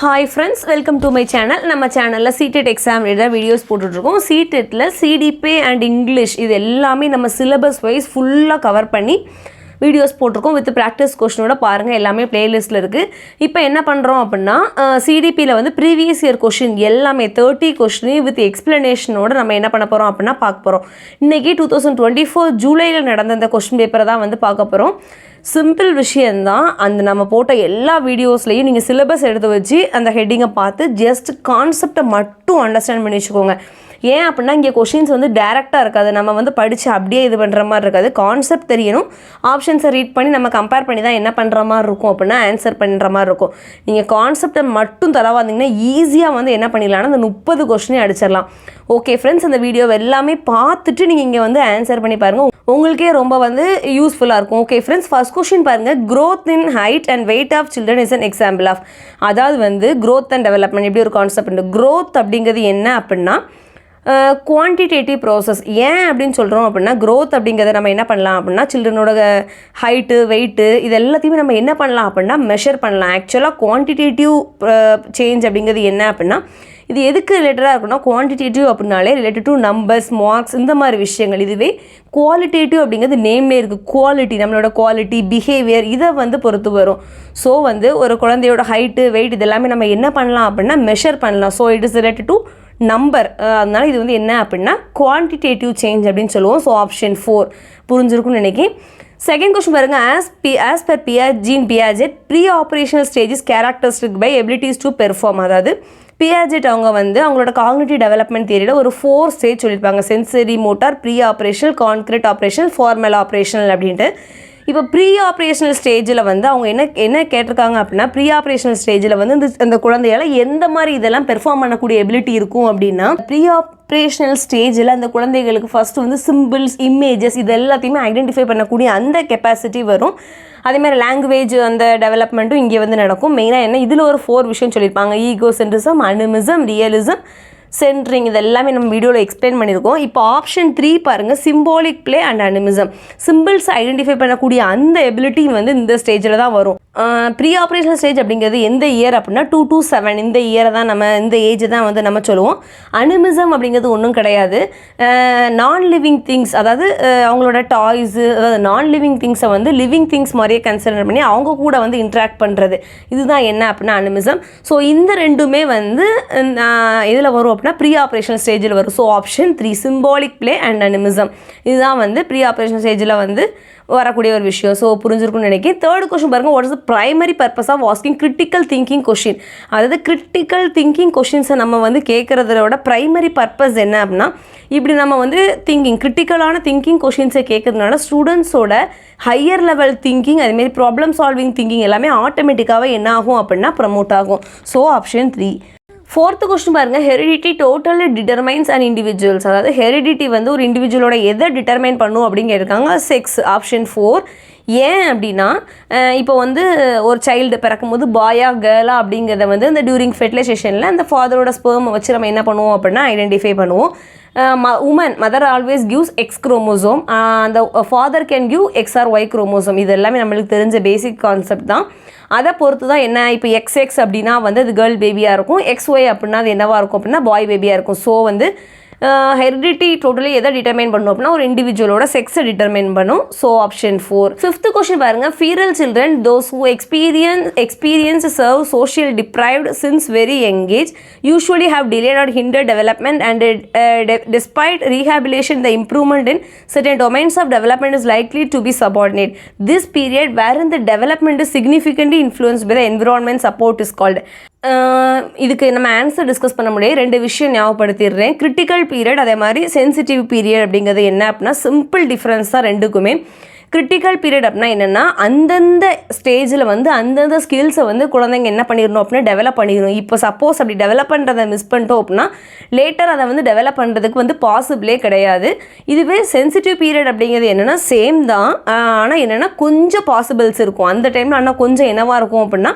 Hi friends, welcome to my channel. நம்ம சேனல்ல CTET exam எழுத வீடியோஸ் போட்டுட்டு இருக்கோம். CTETல CDP and English இது எல்லாமே நம்ம syllabus wise ஃபுல்லா கவர் பண்ணி வீடியோஸ் போட்டுருக்கோம் வித் ப்ராக்டிஸ் கொஸ்டினோட பாருங்க எல்லாமே பிளேலிஸ்ட்ல இருக்கு. இப்போ என்ன பண்றோம் அப்படினா CDPல வந்து previous year கொஸ்டின் எல்லாமே 30 கொஸ்டின் வித் எக்ஸ்பிளனேஷனோட நம்ம என்ன பண்ண போறோம் அப்படினா பார்க்க போறோம். இன்னைக்கு 2024 ஜூலைல நடந்த அந்த கொஸ்டின் பேப்பரை தான் வந்து பார்க்க போறோம். சிம்பிள் விஷயம் தான். அந்த நம்ம போட்ட எல்லா வீடியோஸ்லயும் நீங்க சிலபஸ் எடுத்து வச்சு அந்த ஹெட்டிங்கை பார்த்து ஜஸ்ட் கான்செப்டை மட்டும் அண்டர்ஸ்டாண்ட் பண்ணி வச்சுக்கோங்க. ஏன் அப்படின்னா இங்கே கொஷின்ஸ் வந்து டேரெக்டாக இருக்காது, நம்ம வந்து படித்து அப்படியே இது பண்ணுற மாதிரி இருக்காது. கான்செப்ட் தெரியணும், ஆப்ஷன்ஸை ரீட் பண்ணி நம்ம கம்பேர் பண்ணி தான் என்ன பண்ணுற மாதிரி இருக்கும் அப்படின்னா ஆன்சர் பண்ணுற மாதிரி இருக்கும். நீங்கள் கான்செப்டை மட்டும் தரவாந்தீங்கன்னா ஈஸியாக வந்து என்ன பண்ணிடலாம்னா அந்த 30 கொஸ்டினே அடிச்சிடலாம். ஓகே ஃப்ரெண்ட்ஸ், அந்த வீடியோவை எல்லாமே பார்த்துட்டு நீங்கள் இங்கே வந்து ஆன்சர் பண்ணி பாருங்கள், உங்களுக்கே ரொம்ப வந்து யூஸ்ஃபுல்லாக இருக்கும். ஓகே ஃப்ரெண்ட்ஸ், ஃபர்ஸ்ட் கொஸ்டின் பாருங்கள். growth in height and weight of children is an example of. அதாவது வந்து growth and development எப்படி ஒரு கான்செப்ட். growth அப்படிங்கிறது என்ன அப்படின்னா குவான்டிடேட்டிவ் ப்ராசஸ். ஏன் அப்படின்னு சொல்கிறோம் அப்படின்னா க்ரோத் அப்படிங்கிறத நம்ம என்ன பண்ணலாம் அப்படின்னா சில்ட்ரனோட ஹைட்டு வெயிட்டு இது எல்லாத்தையுமே நம்ம என்ன பண்ணலாம் அப்படின்னா மெஷர் பண்ணலாம். ஆக்சுவலாக குவான்டிடேட்டிவ் சேஞ்ச் அப்படிங்கிறது என்ன அப்படின்னா இது எதுக்கு ரிலேட்டடாக இருக்குன்னா குவான்டிடேட்டிவ் அப்படின்னாலே ரிலேட்டட் டு நம்பர்ஸ் மார்க்ஸ் இந்த மாதிரி விஷயங்கள். இதுவே குவாலிட்டேட்டிவ் அப்படிங்கிறது நேம்லே இருக்குது. குவாலிட்டி, நம்மளோட குவாலிட்டி பிஹேவியர் இதை வந்து பொறுத்து வரும். ஸோ வந்து ஒரு குழந்தையோட ஹைட்டு வெயிட் இது எல்லாமே நம்ம என்ன பண்ணலாம் அப்படின்னா மெஷர் பண்ணலாம். So it is related to number. அதனால இது வந்து என்ன அப்படின்னா குவான்டிடேட்டிவ் சேஞ்ச் அப்படின்னு சொல்லுவோம். ஸோ ஆப்ஷன் 4 புரிஞ்சிருக்கும்னு நினைக்கிறேன். செகண்ட் கொஸ்டின் பாருங்க. As per Piaget pre operational stages characteristic by abilities to perform. அதாவது Piaget அவங்க வந்து அவங்களோட காக்னிட்டிவ் டெவலப்மெண்ட் தியரியில் ஒரு 4 ஸ்டேஜ் சொல்லியிருப்பாங்க. Sensory motor, pre operational, concrete operational, formal operational அப்படின்ட்டு. இப்போ ப்ரீ ஆப்ரேஷனல் ஸ்டேஜில் வந்து அவங்க என்ன கேட்டிருக்காங்க அப்படின்னா ப்ரீ ஆப்ரேஷனல் ஸ்டேஜில் வந்து அந்த குழந்தையால் எந்த மாதிரி இதெல்லாம் பெர்ஃபார்ம் பண்ணக்கூடிய எபிலிட்டி இருக்கும் அப்படின்னா ப்ரீ ஆப்ரேஷனல் ஸ்டேஜில் அந்த குழந்தைகளுக்கு ஃபஸ்ட்டு வந்து சிம்பிள்ஸ் இமேஜஸ் இது எல்லாத்தையுமே ஐடென்டிஃபை பண்ணக்கூடிய அந்த கெப்பாசிட்டி வரும். அதேமாதிரி லாங்குவேஜ் அந்த டெவலப்மெண்ட்டும் இங்கே வந்து நடக்கும். மெயினாக என்ன இதில் ஒரு 4 விஷயம் சொல்லியிருப்பாங்க. ஈகோசென்ட்ரிசம், அனிமிசம், ரியலிசம், சென்ட்ரிங் இது எல்லாமே நம்ம வீடியோவில் எக்ஸ்பிளைன் பண்ணியிருக்கோம். இப்போ ஆப்ஷன் 3 பாருங்கள். Symbolic play and animism. Symbols identify பண்ணக்கூடிய அந்த எபிலிட்டி வந்து இந்த ஸ்டேஜில் தான் வரும். ப்ரீ ஆப்ரேஷனல் ஸ்டேஜ் அப்படிங்கிறது எந்த இயர் அப்படின்னா 2 to 7 இந்த இயரை தான் நம்ம இந்த ஏஜை தான் வந்து நம்ம சொல்லுவோம். அனிமிசம் அப்படிங்கிறது ஒன்றும் கிடையாது. நான் லிவிங் திங்ஸ், அதாவது அவங்களோட டாய்ஸு, அதாவது நான் லிவிங் திங்ஸை வந்து லிவிங் திங்ஸ் மாதிரியே கன்சிடர் பண்ணி அவங்க கூட வந்து இன்ட்ராக்ட் பண்ணுறது இதுதான் என்ன அப்படின்னா அனிமிசம். ஸோ இந்த ரெண்டுமே வந்து இதில் வரும் அப்படின்னா ப்ரீ ஆப்ரேஷனல் ஸ்டேஜில் வரும். So option 3 symbolic play and animism இதுதான் வந்து ப்ரீ ஆப்ரேஷனல் ஸ்டேஜில் வந்து வரக்கூடிய ஒரு விஷயம். ஸோ புரிஞ்சிருக்கும்னு நினைக்கிறேன். தேர்ட் கொஸ்டின் பாருங்கள். What is the primary purpose of asking critical thinking question. அதாவது கிரிட்டிக்கல் திங்கிங் கொஸ்டின்ஸை நம்ம வந்து கேட்குறதோட பிரைமரி பர்பஸ் என்ன அப்படின்னா இப்படி நம்ம வந்து கிரிட்டிக்கலான திங்கிங் கொஸ்டின்ஸை கேட்கறதுனால ஸ்டூடெண்ட்ஸோட ஹையர் லெவல் திங்கிங் அதுமாரி ப்ராப்ளம் சால்விங் திங்கிங் எல்லாமே ஆட்டோமேட்டிக்காகவே என்ன ஆகும் அப்படின்னா ப்ரமோட் ஆகும். So option 3. ஃபோர்த்து கொஸ்டின் பாருங்கள். Heredity totally determines and individuals. அதாவது ஹெரிடிட்டி வந்து ஒரு இண்டிவிஜுவலோட எதை டிட்டர்மைன் பண்ணும் அப்படின்னு கேட்டிருக்காங்க. செக்ஸ். ஆப்ஷன் 4. ஏன் அப்படின்னா இப்போ வந்து ஒரு சைல்டு பிறக்கும்போது பாயா கேர்ளா அப்படிங்கிறத வந்து இந்த டியூரிங் ஃபெர்டிலைசேஷனில் அந்த ஃபாதரோட ஸ்பெர்மை வச்சு நம்ம என்ன பண்ணுவோம் அப்படின்னா ஐடென்டிஃபை பண்ணுவோம். Mother always gives X chromosome, அந்த father can give X or Y chromosome. இது எல்லாமே நம்மளுக்கு தெரிஞ்ச பேசிக் கான்செப்ட் தான். அதை பொறுத்து தான் என்ன இப்போ XX அப்படின்னா வந்து அது கேர்ள் பேபியாக இருக்கும், XY அப்படின்னா அது என்னவாக இருக்கும் அப்படின்னா பாய் பேபியாக இருக்கும். ஸோ வந்து ஹெரிடிட்டி டோட்டலி எதை டிட்டர்மைன் பண்ணும் அப்படின்னா ஒரு இண்டிவிஜுவலோட செக்ஸை டிட்டர்மைன் பண்ணும். So option 4. ஃபிஃப்த் கொஸ்டின் பாருங்கள். Feral children those who experience severe social deprived since very young age usually have delayed or hinder development and despite rehabilitation the improvement in certain domains of development is likely to be subordinate. This period wherein the development is significantly influenced by the environment support is called. இதுக்கு நம்ம answer discuss பண்ண முடியாது. 2 விஷயம் ஞாபகப்படுத்திடுறேன். Critical period அதே மாதிரி sensitive period அப்படிங்கிறது என்ன அப்படின்னா சிம்பிள் டிஃப்ரென்ஸ் தான் ரெண்டுக்குமே. கிரிட்டிக்கல் பீரியட் அப்படின்னா என்னென்னா அந்தந்த ஸ்டேஜில் வந்து அந்தந்த ஸ்கில்ஸை வந்து குழந்தைங்க என்ன பண்ணிடணும் அப்படின்னா டெவலப் பண்ணிடணும். இப்போ சப்போஸ் அப்படி டெவலப் பண்ணுறதை மிஸ் பண்ணிட்டோம் அப்படின்னா லேட்டர் அதை வந்து டெவலப் பண்ணுறதுக்கு வந்து பாசிபிளே கிடையாது. இதுவே சென்சிட்டிவ் பீரியட் அப்படிங்கிறது என்னென்னா சேம் தான், ஆனால் என்னென்னா கொஞ்சம் பாசிபிள்ஸ் இருக்கும் அந்த டைமில். ஆனால் கொஞ்சம் என்னவாக இருக்கும் அப்படின்னா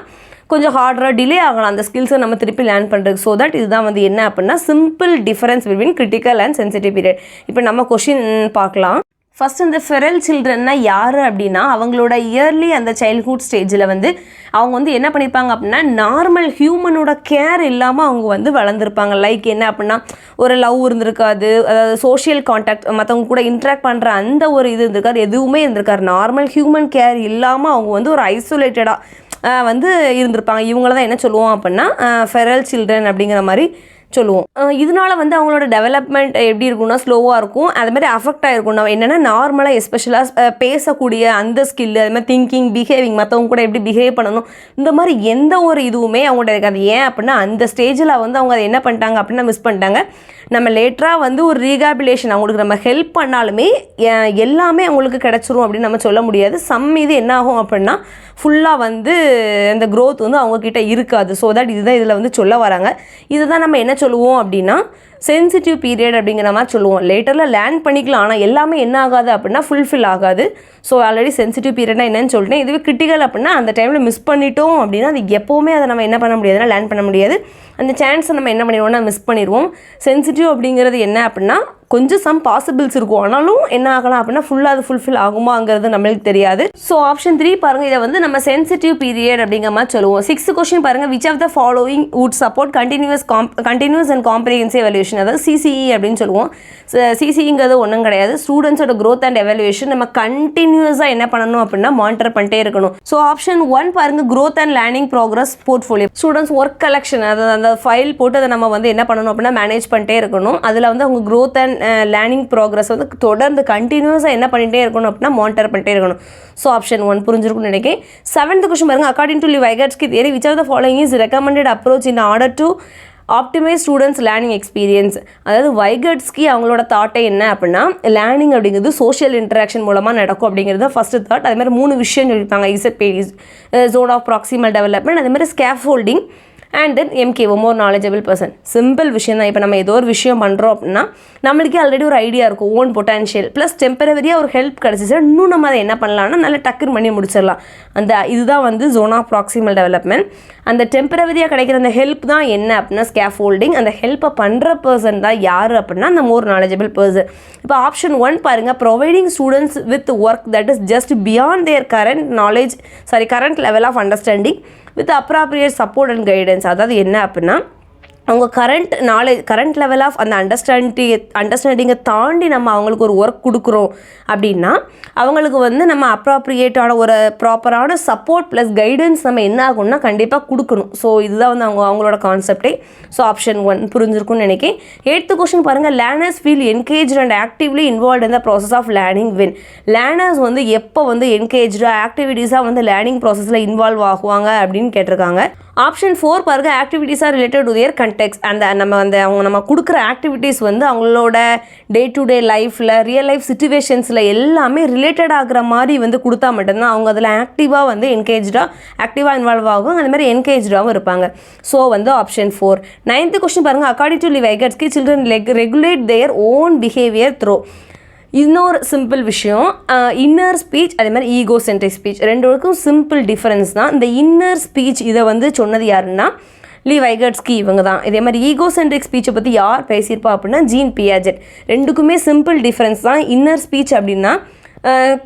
கொஞ்சம் ஹார்டராக டிலே ஆகலாம் அந்த ஸ்கில்ஸை நம்ம திருப்பி லேர்ன் பண்ணுறதுக்கு. ஸோ தட் இதுதான் வந்து என்ன அப்படின்னா simple difference between critical and sensitive period. இப்போ நம்ம கொஷின் பார்க்கலாம். ஃபஸ்ட் இந்த ஃபெரல் சில்ட்ரன்னா யார் அப்படின்னா அவங்களோட இயர்லி அந்த சைல்ட்ஹுட் ஸ்டேஜில் வந்து அவங்க வந்து என்ன பண்ணியிருப்பாங்க அப்படின்னா நார்மல் ஹியூமனோட கேர் இல்லாமல் அவங்க வந்து வளர்ந்துருப்பாங்க. லைக் என்ன அப்படின்னா ஒரு லவ் இருந்திருக்காது, அதாவது சோஷியல் கான்டாக்ட் மற்றவங்க கூட இன்ட்ராக்ட் பண்ணுற அந்த ஒரு இது இருந்திருக்காது, எதுவுமே இருந்திருக்காரு. நார்மல் ஹியூமன் கேர் இல்லாமல் அவங்க வந்து ஒரு ஐசோலேட்டடாக வந்து இருந்திருப்பாங்க. இவங்கள தான் என்ன சொல்லுவோம் அப்படின்னா ஃபெரல் சில்ட்ரன் அப்படிங்கிற மாதிரி சொல்லுவோம். இதனால வந்து அவங்களோட டெவலப்மெண்ட் எப்படி இருக்கும்னா ஸ்லோவாக இருக்கும், அது மாதிரி அஃபெக்ட் ஆகிருக்கும். நம்ம என்னென்னா நார்மலாக எஸ்பெஷலாக பேசக்கூடிய அந்த ஸ்கில்லு, அது மாதிரி திங்கிங், பிஹேவிங், மற்றவங்க கூட எப்படி பிஹேவ் பண்ணணும், இந்த மாதிரி எந்த ஒரு இதுவுமே அவங்கள்ட்ட இருக்காது. ஏன் அப்படின்னா அந்த ஸ்டேஜில் வந்து அவங்க அதை என்ன பண்ணிட்டாங்க அப்படின்னா மிஸ் பண்ணிட்டாங்க. நம்ம லேட்டராக வந்து ஒரு ரீஹாபிலேஷன் அவங்களுக்கு நம்ம ஹெல்ப் பண்ணாலுமே எல்லாமே அவங்களுக்கு கிடச்சிரும் அப்படின்னு நம்ம சொல்ல முடியாது. சம் இது என்ன ஆகும் அப்படின்னா ஃபுல்லாக வந்து அந்த க்ரோத் வந்து அவங்கக்கிட்ட இருக்காது. ஸோ தட் இதுதான் இதில் வந்து சொல்ல வராங்க. இதுதான் நம்ம என்ன சொல்லுவோம் அப்படின்னா சென்சிட்டிவ் பீரியட் அப்படிங்கிற மாதிரி சொல்லுவோம். லேட்டரில் லேர்ன் பண்ணிக்கலாம், ஆனால் எல்லாமே என்ன ஆகாது அப்படின்னா ஃபுல்ஃபில் ஆகாது. ஸோ ஆல்ரெடி சென்சிட்டிவ் பீரியட்னா என்னன்னு சொல்லிட்டேன். இதுவே கிரிட்டிக்கல் அப்படின்னா அந்த டைமில் மிஸ் பண்ணிட்டோம் அப்படின்னா அது எப்போவுமே அதை நம்ம என்ன பண்ண முடியாதுன்னா லேர்ன் பண்ண முடியாது. அந்த சான்ஸை நம்ம என்ன பண்ணிடுவோம்னா மிஸ் பண்ணிடுவோம். சென்சிட்டிவ் அப்படிங்கிறது என்ன அப்படின்னா கொஞ்சம் சம் பாசிபிள்ஸ் இருக்கும், ஆனாலும் என்ன ஆகலாம் அப்படின்னா ஃபுல்லாக அது ஃபுல்ஃபில் ஆகுமாங்கிறது நம்மளுக்கு தெரியாது. ஸோ ஆப்ஷன் 3 பாருங்கள், இதை வந்து நம்ம சென்சிட்டிவ் பீரியட் அப்படிங்கிற மாதிரி சொல்லுவோம். 6th கொஸ்டின் பாருங்கள், which of the following would support continuous and comprehensive evaluation, அதாவது CCE அப்படின்னு சொல்லுவோம். CCEங்கிறது ஒன்றும் கிடையாது, ஸ்டூடெண்ட்ஸோட க்ரோத் அண்ட் எவல்யூஷன் நம்ம கண்டினியூஸாக என்ன பண்ணணும் அப்படின்னா மானிட்டர் பண்ணிட்டே இருக்கணும். ஸோ ஆப்ஷன் 1 பாருங்கள், growth and learning progress portfolio, students work collection, அதாவது அந்த ஃபைல் போட்டு அதை நம்ம வந்து என்ன பண்ணணும் அப்படின்னா மேனேஜ் பண்ணிட்டே இருக்கணும். அதில் வந்து அவங்க க்ரோத் அண்ட் லேர்னிங் ப்ரோக்ரஸ் வந்து தொடர்ந்து கண்டினியூஸாக என்ன பண்ணிகிட்டே இருக்கணும் அப்படின்னா மானிட்டர் பண்ணிட்டே இருக்கணும். ஸோ ஆப்ஷன் 1 புரிஞ்சிருக்கும்னு நினைக்கிறேன். 7th கொஸ்டின் பாருங்கள், according to Vygotsky theory which of the following is recommended approach in order to optimise students learning experience. அதாவது வைகட்ஸ்கி அவங்களோட தாட்டே என்ன அப்படின்னா லேர்னிங் அப்படிங்கிறது சோஷியல் இன்டராக்ஷன் மூலமாக நடக்கும் அப்படிங்கிறது ஃபஸ்ட்டு தாட். அதே மாதிரி 3 விஷயம் சொல்லியிருப்பாங்க, இசட்பி, ஜோன் ஆஃப் ப்ராக்சிமல் டெவலப்மெண்ட், அதே மாதிரி scaffolding and then MKO, more knowledgeable person. Simple விஷயம் தான். இப்போ நம்ம ஏதோ ஒரு விஷயம் பண்ணுறோம் அப்படின்னா நம்மளுக்கே ஆல்ரெடி ஒரு ஐடியா இருக்கும், ஓன் பொட்டன்ஷியல் ப்ளஸ் டெம்பரவரியாக ஒரு ஹெல்ப் கிடச்சிச்சு, இன்னும் நம்ம அதை என்ன பண்ணலாம்னா நல்லா டக்குன்னு பண்ணி முடிச்சிடலாம். இதுதான் வந்து ஜோன் ஆஃப் ப்ராக்சிமல் டெவலப்மெண்ட். அந்த டெம்பரவரியாக கிடைக்கிற அந்த ஹெல்ப் தான் என்ன அப்படின்னா ஸ்கேஃபோல்டிங். அந்த ஹெல்ப்பை பண்ணுற பர்சன் தான் யார் அப்படின்னா அந்த மோர் நாலேஜபிள் பர்சன். இப்போ ஆப்ஷன் 1 பாருங்கள், providing students with work that is just beyond their current level of understanding with appropriate support and guidance. அதாவது என்ன அப்படின்னா அவங்க கரண்ட் லெவல் ஆஃப் அந்த அண்டர்ஸ்டாண்டிங்கை தாண்டி நம்ம அவங்களுக்கு ஒரு ஒர்க் கொடுக்குறோம் அப்படின்னா அவங்களுக்கு வந்து நம்ம அப்ராப்ரியேட்டான ஒரு ப்ராப்பரான சப்போர்ட் ப்ளஸ் கைடன்ஸ் நம்ம என்ன ஆகும்னா கண்டிப்பாக கொடுக்கணும். ஸோ இதுதான் வந்து அவங்களோட கான்செப்டே. ஸோ ஆப்ஷன் 1 புரிஞ்சிருக்கும்னு நினைக்கிறேன். 8th கொஸ்டின் பாருங்கள், learners feel engaged and actively involve in the process of learning when. Learners வந்து எப்போ வந்து என்கேஜாக ஆக்டிவிட்டீஸாக வந்து லேர்னிங் ப்ராசஸில் இன்வால்வ் ஆகுவாங்க அப்படின்னு கேட்டிருக்காங்க. ஆப்ஷன் 4 பாருங்கள், activities are related to their context. நம்ம கொடுக்குற ஆக்டிவிட்டீஸ் வந்து அவங்களோட டே டு டே லைஃப்பில் ரியல் லைஃப் சிச்சுவேஷன்ஸில் எல்லாமே ரிலேட்டட் ஆகிற மாதிரி வந்து கொடுத்தா மட்டும்தான் அவங்க அதில் ஆக்டிவாக இன்வால்வ் ஆகும், அந்த மாதிரி என்கேஜாகவும் இருப்பாங்க. ஸோ வந்து ஆப்ஷன் 4. 9th கொஸ்டின் பாருங்கள், according to Vygotsky children regulate their own behaviour through. இன்னொரு சிம்பிள் விஷயம், இன்னர் ஸ்பீச் அதே மாதிரி ஈகோ சென்ட்ரிக் ஸ்பீச் ரெண்டுக்கும் சிம்பிள் டிஃப்ரென்ஸ் தான். இந்த இன்னர் ஸ்பீச் இதை வந்து சொன்னது யாருன்னா வைகட்ஸ்கி இவங்க தான். இதே மாதிரி ஈகோ சென்ட்ரிக் ஸ்பீச்சை பற்றி யார் பேசியிருப்பா அப்படின்னா ஜீன் பியாஜெட். ரெண்டுக்குமே சிம்பிள் டிஃப்ரென்ஸ் தான். இன்னர் ஸ்பீச் அப்படின்னா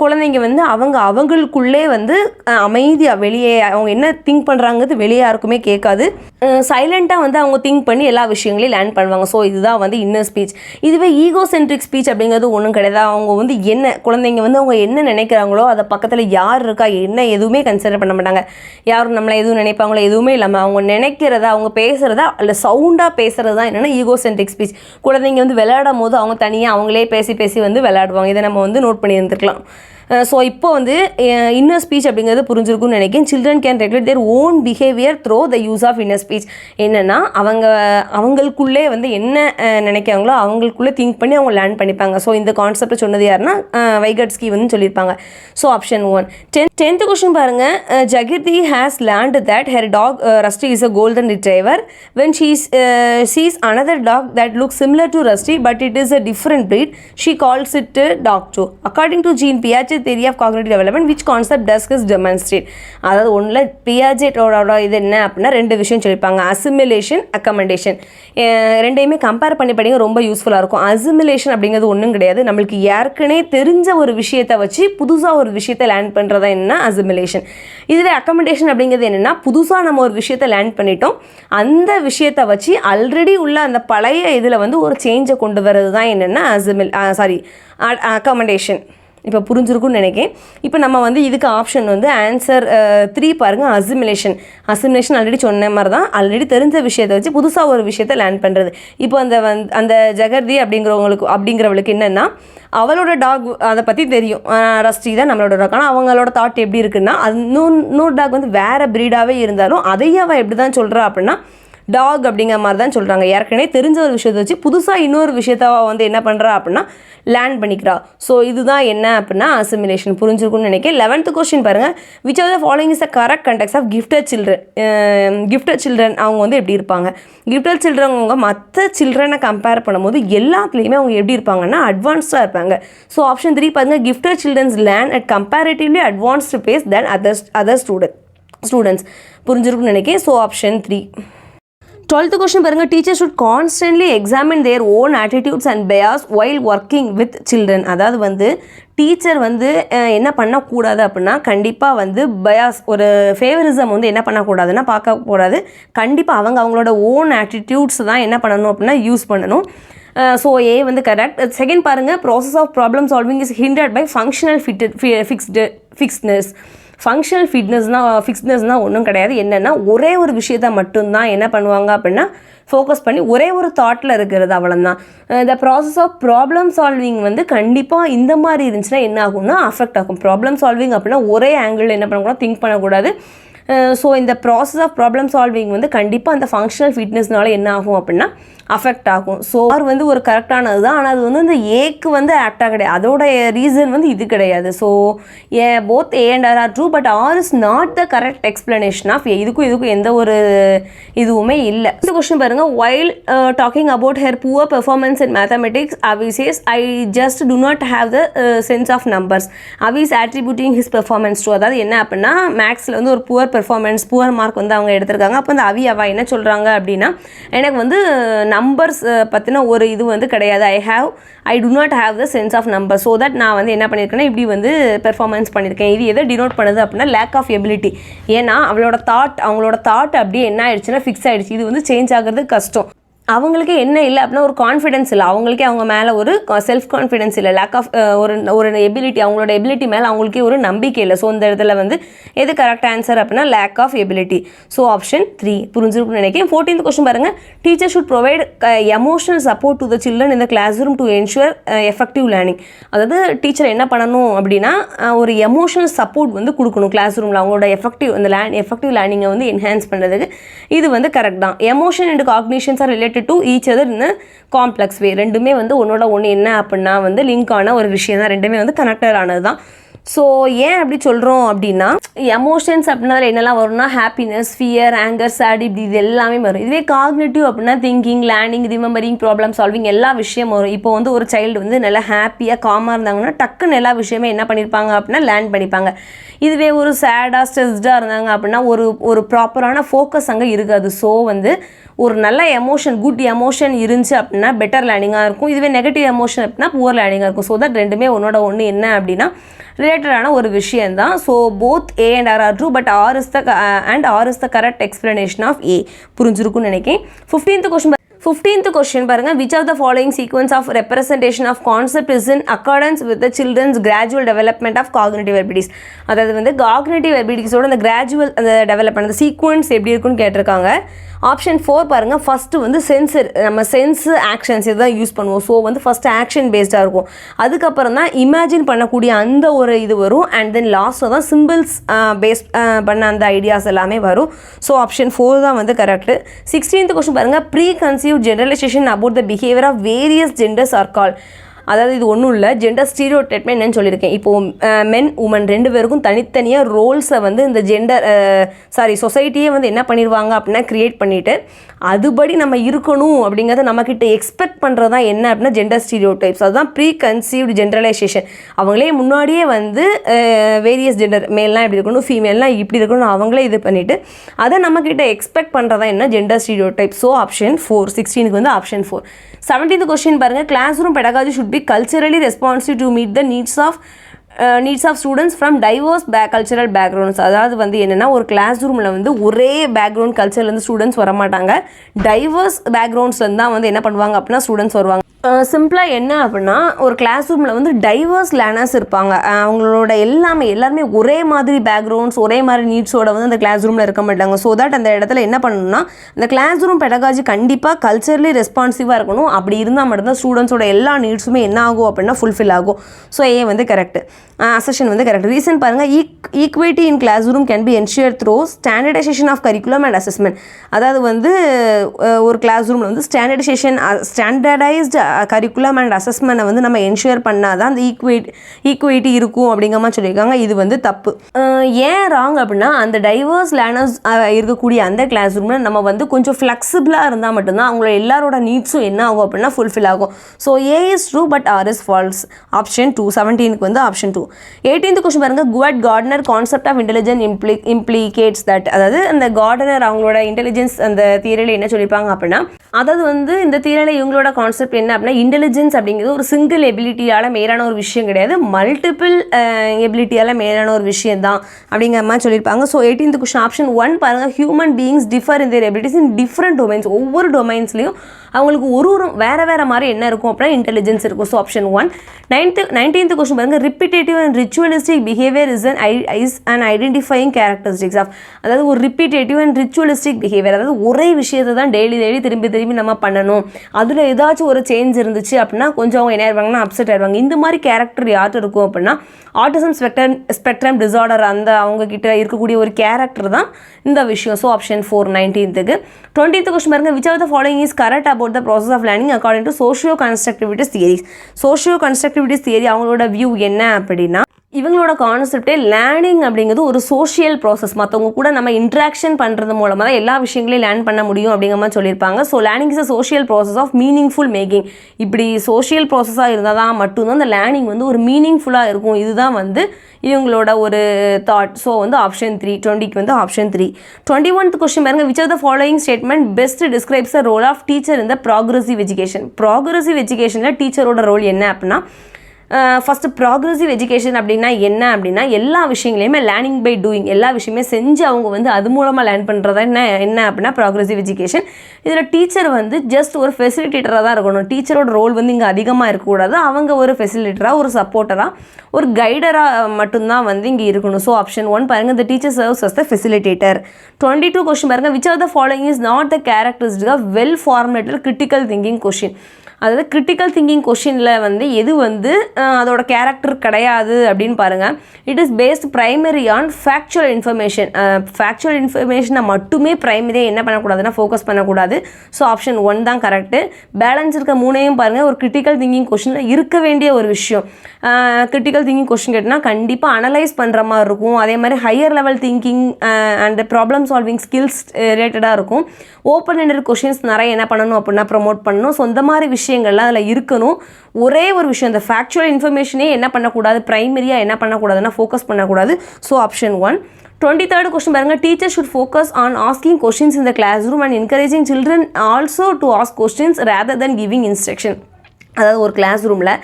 குழந்தைங்க வந்து அவங்களுக்குள்ளே வந்து அமைதியாக வெளியே அவங்க என்ன திங்க் பண்ணுறாங்கிறது வெளியே யாருக்குமே கேட்காது, சைலண்ட்டாக வந்து அவங்க திங்க் பண்ணி எல்லா விஷயங்களையும் லேர்ன் பண்ணுவாங்க. ஸோ இதுதான் வந்து இன்னர் ஸ்பீச். இதுவே ஈகோ சென்ட்ரிக் ஸ்பீச் அப்படிங்கிறது ஒன்றும் கிடையாது. அவங்க வந்து குழந்தைங்க வந்து அவங்க என்ன நினைக்கிறாங்களோ அதை பக்கத்தில் யார் இருக்கா என்ன எதுவுமே கன்சிடர் பண்ண மாட்டாங்க. யாரும் நம்மளை எதுவும் நினைப்பாங்களோ எதுவுமே இல்லாமல் அவங்க நினைக்கிறதா அவங்க பேசுகிறதா இல்லை சவுண்டாக பேசுகிறது தான் என்னென்னா ஈகோ சென்ட்ரிக் ஸ்பீச். குழந்தைங்க வந்து விளையாடும் போது அவங்க தனியாக அவங்களே பேசி வந்து விளையாடுவாங்க. இதை நம்ம வந்து நோட் பண்ணி இருந்துருக்கலாம். ஸோ இப்போ வந்து இன்னர் ஸ்பீச் அப்படிங்கிறது புரிஞ்சிருக்கும்னு நினைக்கிறேன். Children can regulate their own behaviour through the use of inner speech. என்னென்னா அவங்களுக்குள்ளே வந்து என்ன நினைக்கிறாங்களோ அவங்களுக்குள்ளே திங்க் பண்ணி அவங்க லேர்ன் பண்ணிப்பாங்க. ஸோ இந்த கான்செப்டை சொன்னது யாருன்னா வைகட்ஸ்கி வந்து சொல்லியிருப்பாங்க. So option 1. 10th கொஸ்டின் பாருங்கள், Jagriti has learned that her dog Rusty is a golden retriever when sees another dog that look similar to Rusty but it is a different breed she calls it dog too. According to Jean Piaget theory of cognitive development which concept does this demonstrate. அதாவது ஒன்றில் பியாஜெட்டோட இது என்ன அப்படின்னா ரெண்டு விஷயம் சொல்லியிருப்பாங்க, assimilation, accommodation. ரெண்டையுமே compare பண்ணி படிங்க, ரொம்ப யூஸ்ஃபுல்லாக இருக்கும். அசிமிலேஷன் அப்படிங்கிறது ஒன்றும் கிடையாது, நம்மளுக்கு ஏற்கனவே தெரிஞ்ச ஒரு விஷயத்தை வச்சு புதுசாக ஒரு விஷயத்தை லேர்ன் பண்ணுறதா என்ன அசிமிலேஷன். இதுவே அக்கமெண்டேஷன் அப்படிங்கிறது என்னென்னா புதுசாக நம்ம ஒரு விஷயத்தை லேர்ன் பண்ணிட்டோம், அந்த விஷயத்தை வச்சு ஆல்ரெடி உள்ள அந்த பழைய இதில் வந்து ஒரு சேஞ்சை கொண்டு வர்றது தான் என்னென்னா அக்கமெண்டேஷன். இப்போ புரிஞ்சிருக்குன்னு நினைக்கிறேன். இப்போ நம்ம வந்து இதுக்கு ஆப்ஷன் வந்து ஆன்சர் 3 பாருங்கள், அசிமிலேஷன். அசிமிலேஷன் ஆல்ரெடி சொன்ன மாதிரி தான், ஆல்ரெடி தெரிஞ்ச விஷயத்தை வச்சு புதுசாக ஒரு விஷயத்தை லேர்ன் பண்ணுறது. இப்போ அந்த ஜெகர்தி அப்படிங்கிறவளுக்கு என்னென்னா அவளோட டாக் அதை பற்றி தெரியும், ரஸ்டி தான் நம்மளோட டாக். ஆனால் அவங்களோட தாட் எப்படி இருக்குன்னா அது இன்னொரு டாக் வந்து வேறு ப்ரீடாகவே இருந்தாலும் அதையே அவள் எப்படி தான் சொல்கிறா அப்படின்னா டாக் அப்படிங்கிற மாதிரி தான் சொல்கிறாங்க. ஏற்கனவே தெரிஞ்ச ஒரு விஷயத்தை வச்சு புதுசாக இன்னொரு விஷயத்த வந்து என்ன பண்ணுறா அப்படின்னா லேர்ன் பண்ணிக்கிறா. ஸோ இதுதான் என்ன அப்படின்னா அசிமிலேஷன். புரிஞ்சிருக்குன்னு நினைக்கிறேன். 11th கொஸ்டின் பாருங்கள், which of the following is the correct context of gifted children. Gifted children அவங்க வந்து எப்படி இருப்பாங்க? கிஃப்டட் சில்ட்ரன் அவங்க மற்ற சில்ட்ரனை கம்பேர் பண்ணும்போது எல்லாத்துலேயுமே அவங்க எப்படி இருப்பாங்கன்னா அட்வான்ஸ்டாக இருப்பாங்க. ஸோ ஆப்ஷன் 3 பாருங்கள், gifted childrens learn at comparatively advanced pace then other students. புரிஞ்சிருக்குன்னு நினைக்கிறேன். So option 3. 12th கொஸ்டின் பாருங்கள், teacher should constantly examine their own attitudes and bias while working with children. அதாவது வந்து டீச்சர் வந்து என்ன பண்ணக்கூடாது அப்படின்னா கண்டிப்பாக வந்து பயாஸ் ஒரு ஃபேவரிசம் வந்து என்ன பண்ணக்கூடாதுன்னா பார்க்கக்கூடாது. கண்டிப்பாக அவங்களோட ஓன் ஆட்டிடியூட்ஸ் தான் என்ன பண்ணணும் அப்படின்னா யூஸ் பண்ணணும். ஸோ ஏ வந்து கரெக்ட். செகண்ட் பாருங்கள், process of problem solving is hindered by functional fixedness. Functional ஃபிக்ஸ்னஸ்னால் ஒன்றும் கிடையாது. என்னென்னா ஒரே ஒரு விஷயத்தை மட்டும்தான் என்ன பண்ணுவாங்க அப்படின்னா ஃபோக்கஸ் பண்ணி ஒரே ஒரு தாட்டில் இருக்கிறது, அவ்வளோதான். இந்த ப்ராசஸ் ஆஃப் ப்ராப்ளம் சால்விங் வந்து கண்டிப்பாக இந்த மாதிரி இருந்துச்சுன்னா என்ன ஆகும்னா அஃபெக்ட் ஆகும். ப்ராப்ளம் சால்விங் அப்படின்னா ஒரே ஆங்கிளில் என்ன பண்ணக்கூடாது, திங்க் பண்ணக்கூடாது. ஸோ இந்த ப்ராசஸ் ஆஃப் ப்ராப்ளம் சால்விங் வந்து கண்டிப்பாக அந்த ஃபங்க்ஷனல் ஃபிட்னஸ்னால என்ன ஆகும் அப்படின்னா அஃபெக்ட் ஆகும். ஸோ ஆர் வந்து ஒரு கரெக்டானது தான், ஆனால் அது வந்து இந்த ஏக்கு வந்து ஆக்டாக கிடையாது, அதோட ரீசன் வந்து இது கிடையாது. So both A and R are true, but R is not the correct explanation of A. இதுக்கும் எந்த ஒரு இதுவுமே இல்லை. இந்த கொஸ்டின் பாருங்கள், while talking about her poor performance in mathematics Avi says I just do not have the sense of numbers. Avi is attributing his performance to. அதாவது என்ன அப்படின்னா மேக்ஸில் வந்து ஒரு புவர் பெர்ஃபார்மன்ஸ், புவர் மார்க் வந்து அவங்க எடுத்திருக்காங்க. அப்போ அந்த அவ என்ன சொல்கிறாங்க அப்படின்னா எனக்கு வந்து நம்பர்ஸ் பற்றின ஒரு இது வந்து கிடையாது, I do not have the sense of number. So that நான் வந்து என்ன பண்ணியிருக்கேன்னா இப்படி வந்து பெர்ஃபார்மன்ஸ் பண்ணியிருக்கேன். இது எதை டினோட் பண்ணுது அப்படின்னா லேக் ஆஃப் எபிலிட்டி. ஏன்னா அவங்களோட தாட் அப்படியே என்ன ஆயிடுச்சுன்னா ஃபிக்ஸ் ஆகிடுச்சு. இது வந்து சேஞ்ச் ஆகிறது கஷ்டம். அவங்களுக்கே என்ன இல்லை அப்படின்னா ஒரு கான்ஃபிடென்ஸ் இல்லை, அவங்களுக்கே அவங்க மேலே ஒரு செல்ஃப் கான்ஃபிடென்ஸ் இல்லை, லேக் ஆஃப் ஒரு எபிலிட்டி, அவங்களோட எபிலிட்டி மேலே அவங்களுக்கே ஒரு நம்பிக்கை இல்லை. ஸோ இந்த இடத்துல வந்து எது கரெக்ட் ஆன்சர் அப்படின்னா lack of ability. So option 3 புரிஞ்சிருக்குன்னு நினைக்கிறேன். 14th கொஸ்டின் பாருங்கள், teacher should provide emotional support to the children in the class room to ensure effective learning. அதாவது டீச்சர் என்ன பண்ணணும் அப்படின்னா ஒரு எமோஷனல் சப்போர்ட் வந்து கொடுக்கணும் கிளாஸ் ரூமில், அவங்களோட எஃபெக்டிவ் லேர்னிங்கை வந்து என்ஹான்ஸ் பண்ணுறதுக்கு. இது வந்து கரெக்ட் தான். Emotion and cognitions are related to each other in complex way. ரெண்டுமே வந்து ஒன்னோட ஒன்று என்ன அப்படின்னா வந்து லிங்க் ஆன ஒரு விஷயம் தான், ரெண்டுமே வந்து கனெக்டட் ஆனது தான். ஸோ ஏன் அப்படி சொல்கிறோம் அப்படின்னா எமோஷன்ஸ் அப்படின்னா என்னெல்லாம் வரும்னா ஹாப்பினஸ், ஃபியர், ஆங்கர், சேட், இப்படி இது எல்லாமே வரும். இதுவே காக்னிட்டிவ் அப்படின்னா thinking, learning, remembering, problem solving எல்லா விஷயமும் வரும். இப்போ வந்து ஒரு சைல்டு வந்து நல்லா ஹாப்பியாக காமாக இருந்தாங்கன்னா டக்குன்னு எல்லா விஷயமே என்ன பண்ணியிருப்பாங்க அப்படின்னா லேர்ன் பண்ணிப்பாங்க. இதுவே ஒரு சேடாக ஸ்ட்ரெஸ்டாக இருந்தாங்க அப்படின்னா ஒரு ப்ராப்பரான ஃபோக்கஸ் அங்கே இருக்காது. ஸோ வந்து ஒரு நல்ல எமோஷன், குட் எமோஷன் இருந்துச்சு அப்படின்னா பெட்டர் லேர்னிங்காக இருக்கும். இதுவே நெகட்டிவ் எமோஷன் அப்படின்னா புவர் லேர்னிங்காக இருக்கும். ஸோ தட் ரெண்டுமே ஒன்று என்ன அப்படின்னா ரிலேட்டடான ஒரு விஷயம் தான். So both A and R are true, but R is the correct explanation of A. புரிஞ்சிருக்குன்னு நினைக்கிறேன். 15th கொஸ்டின் பாருங்கள், which of the following sequence of representation of concept is in accordance with the children's gradual development of cognitive abilities. அதாவது வந்து cognitive எபிலிட்டிஸோட அந்த gradual அந்த development அந்த sequence எப்படி இருக்குன்னு கேட்டிருக்காங்க. ஆப்ஷன் 4 பாருங்கள், ஃபஸ்ட்டு வந்து நம்ம சென்ஸு ஆக்ஷன்ஸ் இதுதான் யூஸ் பண்ணுவோம். ஸோ வந்து ஃபஸ்ட்டு ஆக்ஷன் பேஸ்டாக இருக்கும், அதுக்கப்புறம் தான் இமேஜின் பண்ணக்கூடிய அந்த ஒரு இது வரும், அண்ட் தென் லாஸ்ட்டில் தான் சிம்பிள்ஸ் பேஸ் பண்ண அந்த ஐடியாஸ் எல்லாமே வரும். ஸோ ஆப்ஷன் 4 தான் வந்து கரெக்டு. 16th கொஸ்டின் பாருங்கள், preconceive generalisation about the behaviour of various genders are call. அதாவது இது ஒன்றும் இல்லை, ஜெண்டர் ஸ்டீரியோடைப்னா என்னன்னு சொல்லியிருக்கேன். இப்போது மென் உமன் 2 பேருக்கும் தனித்தனியாக ரோல்ஸை வந்து இந்த சொசைட்டியே வந்து என்ன பண்ணிடுவாங்க அப்படின்னா க்ரியேட் பண்ணிவிட்டு அதுபடி நம்ம இருக்கணும் அப்படிங்கிறத நம்மக்கிட்ட எக்ஸ்பெக்ட் பண்ணுறது தான் என்ன அப்படின்னா ஜெண்டர் ஸ்டீரியோடைப்ஸ். அதுதான் ப்ரீ கன்சீவ்டு ஜென்ரலைசேஷன். அவங்களே முன்னாடியே வந்து வேரியஸ் ஜெண்டர், மேல்லாம் இப்படி இருக்கணும், ஃபீமேல்லாம் இப்படி இருக்கணும், அவங்களே இது பண்ணிவிட்டு அதை நம்மக்கிட்ட எக்ஸ்பெக்ட் பண்ணுறதா என்ன ஜெண்டர் ஸ்டீரியோடைப். So option 4. 16க்கு வந்து ஆப்ஷன் 4. 17th கொஸ்டின் பாருங்கள். Class room pedagogy should be culturally responsive to meet the needs of students from diverse cultural backgrounds. அதாவது வந்து என்னென்னா ஒரு கிளாஸ் ரூமில் வந்து ஒரே பேக்ரவுண்ட் கல்ச்சர்லேருந்து ஸ்டூடெண்ட்ஸ் வரமாட்டாங்க, டைவர்ஸ் பேக்ரவுண்ட்ஸ்லேருந்து தான் வந்து என்ன பண்ணுவாங்க அப்படின்னா ஸ்டூடெண்ட்ஸ் வருவாங்க. சிம்பிளாக என்ன அப்படின்னா ஒரு கிளாஸ் ரூமில் வந்து டைவர்ஸ் லேர்னர்ஸ் இருப்பாங்க. அவங்களோட எல்லாருமே ஒரே மாதிரி பேக்ரவுண்ட்ஸ் ஒரே மாதிரி நீட்ஸோட வந்து அந்த கிளாஸ் ரூமில் இருக்க மாட்டாங்க. ஸோ தட் அந்த இடத்துல என்ன பண்ணணும்னா அந்த கிளாஸ் ரூம் பெடகாஜி கண்டிப்பாக கல்ச்சரலி ரெஸ்பான்சிவாக இருக்கணும். அப்படி இருந்தால் மட்டும்தான் ஸ்டூடெண்ட்ஸோட எல்லா நீட்ஸுமே என்ன ஆகும் அப்படின்னா ஃபுல்ஃபில் ஆகும். ஸோ ஏ வந்து கரெக்ட், அசெஷன் வந்து கரெக்ட். ரீசன் பாருங்கள். Equity in class room can be ensure through standardisation of curriculum and assessment. அதாவது வந்து ஒரு கிளாஸ் ரூமில் வந்து ஸ்டாண்டர்டைஸ்டு கரிக்குலம் அண்ட் அசஸ்மெண்ட்டை வந்து நம்ம என்ஷூர் பண்ணால் தான் அந்த ஈக்குவிட்டி இருக்கும் அப்படிங்கிற மாதிரி சொல்லியிருக்காங்க. இது வந்து தப்பு. ஏன் ராங் அப்படின்னா அந்த டைவர்ஸ் லேர்னர்ஸ் இருக்கக்கூடிய அந்த கிளாஸ் ரூமில் நம்ம வந்து கொஞ்சம் ஃப்ளெக்சிபிளாக இருந்தால் மட்டும்தான் அவங்களோட எல்லாரோட நீட்ஸும் என்ன ஆகும் அப்படின்னா ஃபுல்ஃபில் ஆகும். So A is true but R is false. Option 2. 17க்கு வந்து ஆப்ஷன் 2. 18th கொஸ்டின் பாருங்கள். Howard Gardner concept of intelligent implicates that. அதாவது அந்த கார்டனர் அவங்களோட இன்டெலிஜென்ஸ் அந்த தியரியில் என்ன சொல்லியிருப்பாங்க அப்படின்னா, அதாவது வந்து இந்த தியரியில் இவங்களோட கான்செப்ட் என்ன அப்படின்னா இன்டெலிஜென்ஸ் அப்படிங்கிறது ஒரு சிங்கிள் எபிலிட்டியால் மேலான ஒரு விஷயம் கிடையாது, மல்டிபிள் எபிலிட்டியால் மேலான ஒரு விஷயம் தான் அப்படிங்கிற மாதிரி சொல்லியிருப்பாங்க. ஸோ 18th கொஸ்டின் ஆப்ஷன் 1 பாருங்கள். Human beings differ in their abilities in different domains. ஒவ்வொரு டொமைன்ஸ்லையும் அவங்களுக்கு ஒரு வேறு மாதிரி என்ன இருக்கும் அப்படின்னா இன்டெலிஜென்ஸ் இருக்கும். So option 1. 19th கொஸ்டின் பாருங்கள். Repetitive and ritualistic behaviour is an identifying characteristics of. அதாவது ஒரு ரிப்பிட்டேட்டிவ் அண்ட் ரிச்சுவலிஸ்டிக் பிஹேவியர், அதாவது ஒரே விஷயத்தை தான் டெய்லி திரும்பி நம்ம பண்ணணும், அதில் ஏதாச்சும் ஒரு சேஞ்ச் இருந்துச்சு அப்படின்னா கொஞ்சம் அவங்க என்ன ஆயிடுவாங்கன்னா அப்செட் ஆயிடுவாங்க. இந்த மாதிரி கேரக்டர் யார்கிட்ட இருக்கும் அப்படின்னா ஆட்டிசம் ஸ்பெக்ட்ரம் டிசார்டர் அந்த அவங்க கிட்ட இருக்கக்கூடிய ஒரு கேரக்டர் தான் இந்த விஷயம். So option 4. 19th. 20th question பாருங்க. Which of the following is correct about the process of learning according to socio constructivists theories. Socio constructivists theory அவங்களோட வியூ என்ன அப்படின்னா இவங்களோட கான்செப்டே லேர்னிங் அப்படிங்கிறது ஒரு சோஷியல் ப்ராசஸ். மற்றவங்க கூட நம்ம இன்ட்ராக்ஷன் பண்ணுறது மூலமாக தான் எல்லா விஷயங்களையும் லேர்ன் பண்ண முடியும் அப்படிங்கிற மாதிரி சொல்லியிருப்பாங்க. So learning is a social process of meaningful making. இப்படி சோஷியல் ப்ராசஸாக இருந்தால் தான் மட்டும்தான் அந்த லேர்னிங் வந்து ஒரு மீனிங்ஃபுல்லாக இருக்கும். இதுதான் வந்து இவங்களோட ஒரு தாட். ஸோ வந்து ஆப்ஷன் 3. 20க்கு வந்து ஆப்ஷன் 3. 21th கொஸ்டின் பாருங்க. Which of the following statement best describes the role of teacher in the progressive education. Progressive எஜுகேஷனில் டீச்சரோட ரோல் என்ன அப்படின்னா ஃபஸ்ட்டு ப்ராக்ரெசிவ் எஜுகேஷன் அப்படின்னா என்ன அப்படின்னா எல்லா விஷயங்களையுமே லேர்னிங் பை டூயிங், எல்லா விஷயமே செஞ்சு அவங்க வந்து அது மூலமாக லேர்ன் பண்ணுறதா என்ன அப்படின்னா ப்ராக்ரெசிவ் எஜுகேஷன். இதில் டீச்சர் வந்து ஜஸ்ட் ஒரு ஃபெசிலிட்டேட்டராக தான் இருக்கணும். டீச்சரோட ரோல் வந்து இங்கே அதிகமாக இருக்கக்கூடாது. அவங்க ஒரு ஃபெசிலிட்டராக, ஒரு சப்போர்ட்டராக, ஒரு கைடராக மட்டும்தான் வந்து இங்கே இருக்கணும். ஸோ ஆப்ஷன் 1 பாருங்கள். The teacher serves as the facilitator. 22 question பாருங்கள். Which of the following is not the characteristic of well formulated critical thinking question. அதாவது கிரிட்டிக்கல் திங்கிங் கொஷினில் வந்து எது வந்து அதோட கேரக்டர் கிடையாது அப்படின்னு பாருங்கள். It is based primary on factual information. Factual இன்ஃபர்மேஷனை மட்டுமே ப்ரைமரியாக என்ன பண்ணக்கூடாதுன்னா ஃபோக்கஸ் பண்ணக்கூடாது. ஸோ ஆப்ஷன் 1 தான் கரெக்டு. பேலன்ஸ் இருக்க 3ஐயும் பாருங்கள். ஒரு கிரிட்டிக்கல் திங்கிங் கொஷினில் இருக்க வேண்டிய ஒரு விஷயம். கிரிட்டிக்கல் திங்கிங் கொஷின் கேட்டால் கண்டிப்பாக அனலைஸ் பண்ணுற மாதிரி இருக்கும். அதே மாதிரி higher level thinking and problem solving skills ரிலேட்டடாக இருக்கும். ஓப்பன் எண்டட் கொஷின்ஸ் நிறைய என்ன பண்ணணும் அப்படின்னா ப்ரொமோட் பண்ணணும். ஸோ இந்த மாதிரி விஷயங்கள்லாம் அதில் இருக்கணும். ஒரே ஒரு விஷயம், இந்த ஃபேக்சுவல் இன்ஃபர்மேஷனே என்ன பண்ணக்கூடாது, ப்ரைமரியாக என்ன பண்ணக்கூடாதுன்னா ஃபோக்கஸ் பண்ணக்கூடாது. So option 1. 23rd கொஸ்டின் பாருங்கள். Teacher should focus on asking questions in the class room and encouraging children also to ask questions rather then giving instruction. அதாவது ஒரு கிளாஸ் ரூமில்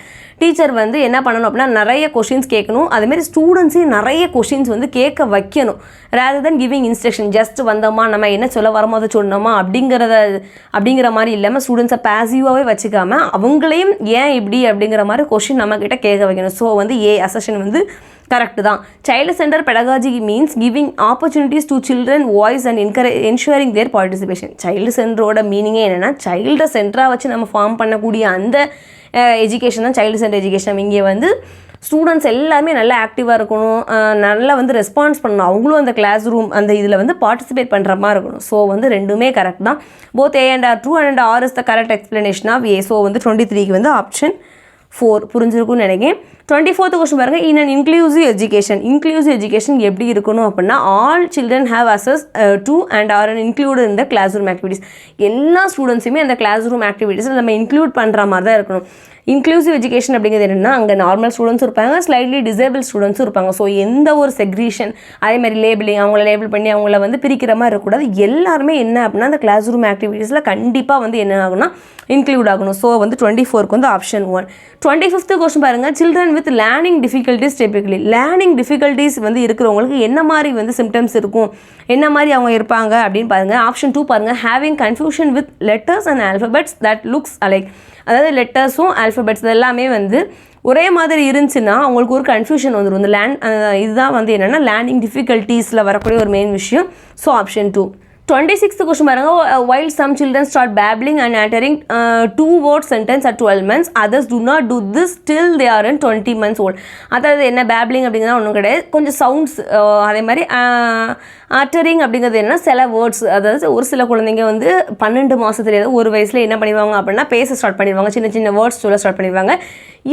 டீச்சர் வந்து என்ன பண்ணணும் அப்படின்னா நிறைய கொஷின்ஸ் கேட்கணும். அதேமாதிரி ஸ்டூடெண்ட்ஸையும் நிறைய கொஷின்ஸ் வந்து கேட்க வைக்கணும். Rather then giving instruction. Just வந்தோமா நம்ம என்ன சொல்ல வரமோ அதை சொன்னோமா அப்படிங்கிற மாதிரி இல்லாமல் ஸ்டூடெண்ட்ஸை பாசிவாகவே வச்சுக்காமல் அவங்களையும் ஏன் இப்படி அப்படிங்கிற மாதிரி கொஷின் நம்மக்கிட்ட கேட்க வைக்கணும். ஸோ வந்து ஏ அசஷன் வந்து கரெக்டு தான். Child centre pedagogy means giving opportunities to children voice and ensuring their participation. Child சென்டரோட மீனிங்கே என்னென்னா சைல்டை சென்டராக வச்சு நம்ம ஃபார்ம் பண்ணக்கூடிய அந்த எஜுகேஷன் தான் சைல்டு சென்டர் எஜுகேஷன். இங்கே வந்து ஸ்டூடெண்ட்ஸ் எல்லாருமே நல்லா ஆக்டிவாக இருக்கணும், நல்லா வந்து ரெஸ்பான்ஸ் பண்ணணும். அவங்களும் அந்த கிளாஸ் ரூம் அந்த இதில் வந்து பார்ட்டிசிபேட் பண்ணுற மாதிரி இருக்கணும். ஸோ வந்து ரெண்டுமே கரெக்ட் தான். Both A and R true and R is the correct explanation of A. So வந்து 23க்கு வந்து ஆப்ஷன் 4 புரிஞ்சிருக்கும்னு நினைக்கிறேன். 24th கொஸ்டின் பாருங்கள். இன் அன் இன்க்ளூசிவ் எஜுகேஷன் எப்படி இருக்கணும் அப்படின்னா all children have access to and are an included இந்த கிளாஸ் ரூம் ஆக்டிவிட்டீஸ். எல்லா ஸ்டூடெண்ட்ஸுமே அந்த கிளாஸ் ரூம் ஆக்டிவிட்டீஸில் நம்ம இன்க்ளூட் பண்ணுற மாதிரி தான் இருக்கணும். இன்க்ளூசிவ் எஜுகேஷன் அப்படிங்கிறது என்னென்னா அங்கே நார்மல் ஸ்டூடெண்ட்ஸும் இருப்பாங்க, ஸ்லைட்லி டிசேபிள் ஸ்டூடெண்ட்ஸும் இருப்பாங்க. ஸோ எந்த ஒரு செக்ரீஷன் அதே மாதிரி லேபிளிங் அவங்கள லேபிள் பண்ணி அவங்கள வந்து பிரிக்கிற மாதிரி இருக்கக்கூடாது. எல்லாருமே என்ன அப்படின்னா அந்த கிளாஸ் ரூம் ஆக்டிவிட்டீஸில் கண்டிப்பாக வந்து என்ன ஆகும்னா இன்க்ளூட் ஆகணும். ஸோ வந்து 24க்கு வந்து ஆப்ஷன் 1. 25th கொஸ்டின் பாருங்கள். Children with learning difficulties typically. Learning difficulties வந்து இருக்கிறவங்களுக்கு என்ன மாதிரி வந்து சிம்டம்ஸ் இருக்கும், என்ன மாதிரி அவங்க இருப்பாங்க அப்படின்னு பாருங்கள். ஆப்ஷன் 2 பாருங்கள். Having confusion with letters and alphabets that looks alike. அதாவது லெட்டர்ஸும் ஆல்ஃபபெட்ஸ் எல்லாமே வந்து ஒரே மாதிரி இருந்துச்சுன்னா அவங்களுக்கு ஒரு கன்ஃபியூஷன் வந்துடும். இந்த இதுதான் வந்து என்னென்னா லேர்னிங் டிஃபிகல்ட்டிஸில் வரக்கூடிய ஒரு மெயின் விஷயம். So option 2. 26th கொஸ்டின் பாருங்க. while some children start babbling and uttering 2-word sentence at 12 months, others do not do this till they are in 20 months old. அதாவது என்ன பேப்ளிங் அப்படிங்கிறத ஒன்றும் கிடையாது, கொஞ்சம் சவுண்ட்ஸ். அதே மாதிரி அட்டரிங் அப்படிங்கிறது என்னன்னா சில வேர்ட்ஸ். அதாவது ஒரு சில குழந்தைங்க வந்து 12 மாதத்துலேயே ஒரு வயசில் என்ன பண்ணிடுவாங்க அப்படின்னா பேச ஸ்டார்ட் பண்ணிடுவாங்க, சின்ன சின்ன வேர்ட்ஸ் சொல்ல ஸ்டார்ட் பண்ணிடுவாங்க.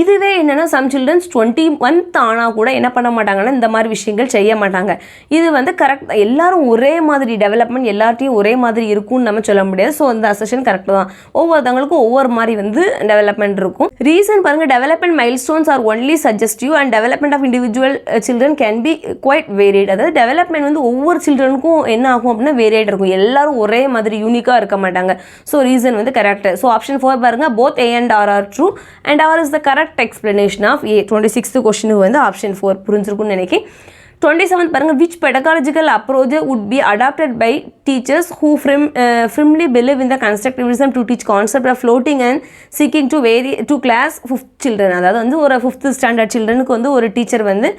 இதுவே என்னென்னா சம் சில்ட்ரன்ஸ் 20 month ஆனால் கூட என்ன பண்ண மாட்டாங்கன்னா இந்த மாதிரி விஷயங்கள் செய்ய மாட்டாங்க. இது வந்து கரெக்ட். எல்லாரும் ஒரே மாதிரி டெவலப்மெண்ட் எல்லாத்தையும் ஒரே மாதிரி இருக்கும்னு நம்ம சொல்ல முடியாது. ஸோ அந்த அசெஷன் கரெக்ட் தான். ஒவ்வொருத்தவங்களுக்கும் ஒவ்வொரு மாதிரி வந்து டெவலப்மெண்ட் இருக்கும். ரீசன் பாருங்கள். Development milestones are only suggestive and development of individual children can be quite varied. அதாவது டெவலப்மெண்ட் வந்து ஒவ்வொரு சில்ட்ரனுக்கும் என்ன ஆகும் அப்படின்னா வேரியட் இருக்கும். எல்லாரும் ஒரே மாதிரி யூனிக்காக இருக்க மாட்டாங்க. ஸோ ரீசன் வந்து கரெக்ட். ஸோ ஆப்ஷன் 4 பாருங்கள். Both A and R are true and R is the correct explanation of A. 26th கொஸ்டினுக்கு வந்து ஆப்ஷன் 4 புரிஞ்சிருக்கும்னு நினைக்கிறேன். 27th பாருங்கள். which pedagogical approach would be adopted by teachers who firmly believe in the constructivism to teach concept of floating and seeking to class 5th children. அதாவது வந்து ஒரு 5th standard சில்ட்ரனுக்கு வந்து ஒரு டீச்சர் வந்து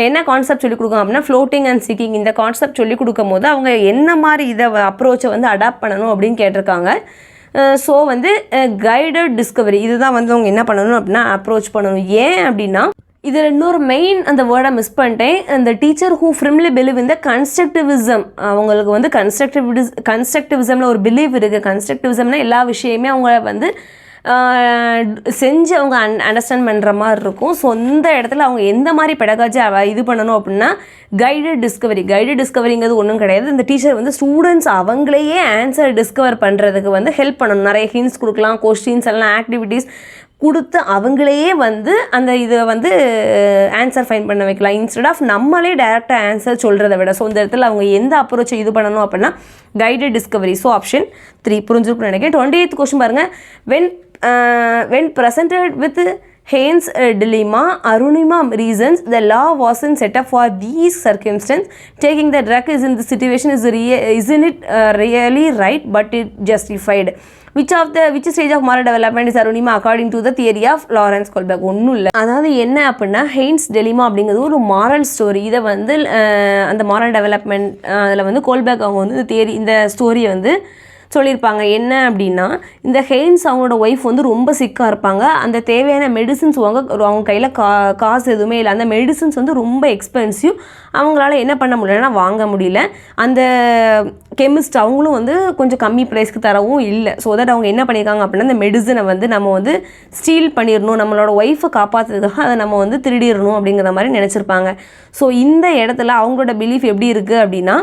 என்ன கான்செப்ட் சொல்லிக் கொடுக்கும் அப்படின்னா ஃப்ளோட்டிங் அண்ட் சீக்கிங் இந்த கான்செப்ட் சொல்லிக் கொடுக்கும் போது அவங்க என்ன மாதிரி இதை அப்ரோச்சை வந்து அடாப்ட் பண்ணணும் அப்படின்னு கேட்டிருக்காங்க. ஸோ வந்து கைடட் டிஸ்கவரி இதுதான் வந்து அவங்க என்ன பண்ணணும் அப்படின்னா அப்ரோச் பண்ணணும். ஏன் அப்படின்னா இதில் இன்னொரு மெயின் அந்த வேர்டை மிஸ் பண்ணிட்டேன். அந்த டீச்சர் ஹூ ஃப்ரிம்லி பிலீவ் இந்த கன்ஸ்ட்ரக்டிவிசம். அவங்களுக்கு வந்து கன்ஸ்ட்ரக்டிவிசமில் ஒரு பிலீவ் இருக்குது. கன்ஸ்ட்ரக்டிவிசம்னா எல்லா விஷயமே அவங்க வந்து செஞ்சு அவங்க அண்டர்ஸ்டாண்ட் பண்ணுற மாதிரி இருக்கும். ஸோ இந்த இடத்துல அவங்க எந்த மாதிரி பெடகாஜி இது பண்ணணும் அப்படின்னா கைடட் டிஸ்கவரிங்கிறது ஒன்றும் கிடையாது. இந்த டீச்சர் வந்து ஸ்டூடெண்ட்ஸ் அவங்களையே ஆன்சர் டிஸ்கவர் பண்ணுறதுக்கு வந்து ஹெல்ப் பண்ணணும். நிறைய ஹிண்ட்ஸ் கொடுக்கலாம், கொஸ்டின்ஸ் எல்லாம் ஆக்டிவிட்டீஸ் கொடுத்து அவங்களையே வந்து அந்த இதை வந்து ஆன்சர் ஃபைண்ட் பண்ண வைக்கலாம் இன்ஸ்டெட் ஆஃப் நம்மளே டேரெக்டாக ஆன்சர் சொல்கிறத விட. ஸோ இந்த இடத்துல அவங்க எந்த அப்ரோச்சை இது பண்ணணும் அப்படின்னா கைடட் டிஸ்கவரி. ஸோ ஆப்ஷன் 3 புரிஞ்சுருக்குன்னு நினைக்கிறேன். 28th கொஸ்டின் பாருங்கள். when presented with Haynes dilemma, Arunima reasons the law wasn't set up for these circumstances. Taking the drug is in the situation isn't it really right, but it justified. Which stage of moral development is Arunima according to the theory of Lawrence Kohlberg? ஒன்றும் இல்லை. அதாவது என்ன அப்படின்னா Heinz டெலிமா அப்படிங்கிறது ஒரு moral story. இதை வந்து அந்த மாரல் டெவலப்மெண்ட் அதில் வந்து கோல்பேக் அவங்க வந்து இந்த ஸ்டோரியை வந்து சொல்லியிருப்பாங்க. என்ன அப்படின்னா இந்த ஹெய்ன்ஸ் அவங்களோட ஒய்ஃப் வந்து ரொம்ப சிக்காக இருப்பாங்க. அந்த தேவையான மெடிசின்ஸ் அவங்க கையில் காசு எதுவுமே இல்லை. அந்த மெடிசின்ஸ் வந்து ரொம்ப எக்ஸ்பென்சிவ். அவங்களால என்ன பண்ண முடியலன்னா வாங்க முடியல. அந்த கெமிஸ்ட் அவங்களும் வந்து கொஞ்சம் கம்மி ப்ரைஸ்க்கு தரவும் இல்லை. ஸோ தட் அவங்க என்ன பண்ணியிருக்காங்க அப்படின்னா இந்த மெடிசனை வந்து நம்ம வந்து ஸ்டீல் பண்ணிடணும், நம்மளோட ஒய்ஃபை காப்பாற்றுறதுக்காக அதை நம்ம வந்து திருடிடணும் அப்படிங்கிற மாதிரி நினச்சிருப்பாங்க. ஸோ இந்த இடத்துல அவங்களோட பிலீஃப் எப்படி இருக்குது அப்படின்னா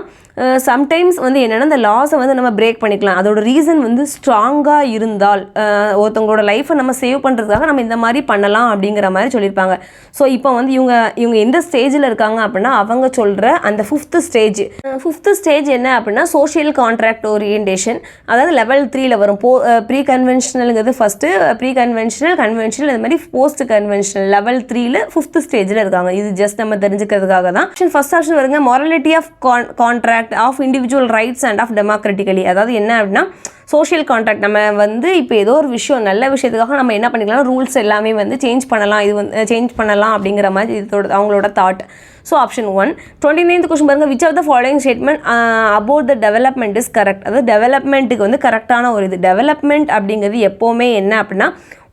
சம்டைம்ஸ் வந்து என்னென்னா இந்த லாஸை வந்து நம்ம பிரேக் பண்ணிக்கலாம். அதோட ரீசன் வந்து ஸ்ட்ராங்காக இருந்தால் ஒருத்தவங்களோட லைஃப்பை நம்ம சேவ் பண்ணுறதுக்காக நம்ம இந்த மாதிரி பண்ணலாம் அப்படிங்கிற மாதிரி சொல்லியிருப்பாங்க. ஸோ இப்போ வந்து இவங்க எந்த ஸ்டேஜில் இருக்காங்க அப்படின்னா அவங்க சொல்கிற அந்த 5th ஸ்டேஜ் என்ன அப்படின்னா சோஷியல் கான்ட்ராக்ட் ஓரியன்டேஷன். அதாவது லெவல் 3ல் வரும். ப்ரீ கன்வென்ஷனலுங்கிறது ஃபஸ்ட்டு, ப்ரீ கன்வென்ஷனல் இது மாதிரி போஸ்ட் கன்வென்ஷனல் லெவல் 3ல் 5th ஸ்டேஜில் இருக்காங்க. இது ஜஸ்ட் நம்ம தெரிஞ்சுக்கிறதுக்காக தான். ஃபர்ஸ்ட் ஆப்ஷன் வருங்க morality of contract of individual rights and of democratically. அதாவது என்ன அப்படின்னா சோஷியல் கான்ட்ராக்ட் நம்ம வந்து இப்போ ஏதோ ஒரு விஷயம் நல்ல விஷயத்துக்காக நம்ம என்ன பண்ணிக்கலாம் ரூல்ஸ் எல்லாமே வந்து சேஞ்ச் பண்ணலாம், இது வந்து சேஞ்ச் பண்ணலாம் அப்படிங்கிற மாதிரி இதோட அவங்களோட thought. So option 1. 29th question பாருங்கள். Which of the following statement about the development is correct? அதாவது டெவலப்மெண்ட்டுக்கு வந்து கரெக்டான ஒரு இது. டெவலப்மெண்ட் அப்படிங்கிறது எப்போவுமே என்ன அப்படின்னா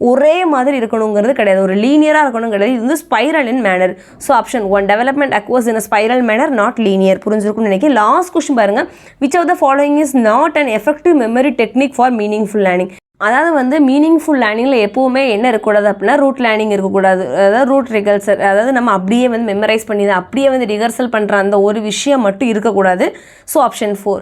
ஒரே மாதிரி இருக்கணுங்கிறது கிடையாது, ஒரு லீனியராக இருக்கணும் கிடையாது. இது வந்து spiral in manner. So option 1 development occurs in a spiral manner not linear. புரிஞ்சிருக்கும்னு நினைக்கிறேன். லாஸ்ட் கொஸ்டின் பாருங்கள். Which of the following is not an effective memory technique for meaningful learning? அதாவது வந்து மீனிங்ஃபுல் லேர்னிங்கில் எப்போவுமே என்ன இருக்கக்கூடாது அப்படின்னா ரூட் லேர்னிங் இருக்கக்கூடாது. அதாவது ரூட் ரிகர்சல், அதாவது நம்ம அப்படியே வந்து மெமரைஸ் பண்ணி தான் அப்படியே வந்து ரிகர்சல் பண்ணுற அந்த ஒரு விஷயம் மட்டும் இருக்கக்கூடாது. ஸோ ஆப்ஷன் 4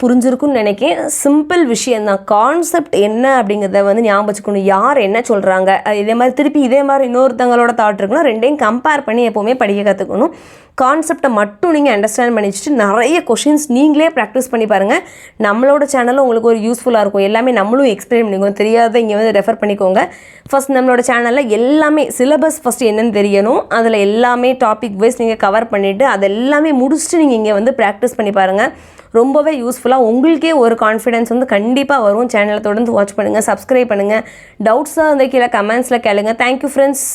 புரிஞ்சிருக்குன்னு நினைக்கிறேன். சிம்பிள் விஷயந்தான். கான்செப்ட் என்ன அப்படிங்கிறத வந்து ஞாபகம் வச்சுக்கணும். யார் என்ன சொல்கிறாங்க, இதே மாதிரி திருப்பி இதே மாதிரி இன்னொருத்தங்களோட தாட் இருக்குன்னா ரெண்டையும் கம்பேர் பண்ணி எப்போவுமே படிக்க கற்றுக்கணும். கான்செப்டை மட்டும் நீங்கள் அண்டர்ஸ்டாண்ட் பண்ணி வச்சுட்டு நிறைய கொஷின்ஸ் நீங்களே ப்ராக்டிஸ் பண்ணி பாருங்கள். நம்மளோட சேனலும் உங்களுக்கு ஒரு யூஸ்ஃபுல்லாக இருக்கும். எல்லாமே நம்மளும் எக்ஸ்பிளைன் பண்ணிக்கோங்க. தெரியாத இங்கே வந்து ரெஃபர் பண்ணிக்கோங்க. ஃபஸ்ட் நம்மளோட சேனலில் எல்லாமே சிலபஸ் ஃபஸ்ட்டு என்னென்னு தெரியணும். அதில் எல்லாமே டாபிக் வைஸ் நீங்கள் கவர் பண்ணிவிட்டு அது எல்லாமே முடிச்சுட்டு நீங்கள் இங்கே வந்து ப்ராக்டிஸ் பண்ணி பாருங்கள். ரொம்பவே யூஸ்ஃபுல்லாக உங்களுக்கே ஒரு கான்ஃபிடென்ஸ் வந்து கண்டிப்பாக வரும். சேனலை தொடர்ந்து வாட்ச் பண்ணுங்கள், சப்ஸ்கிரைப் பண்ணுங்கள். டவுட்ஸாக வந்து கீழே கமெண்ட்ஸில் கேளுங்க. Thank you friends.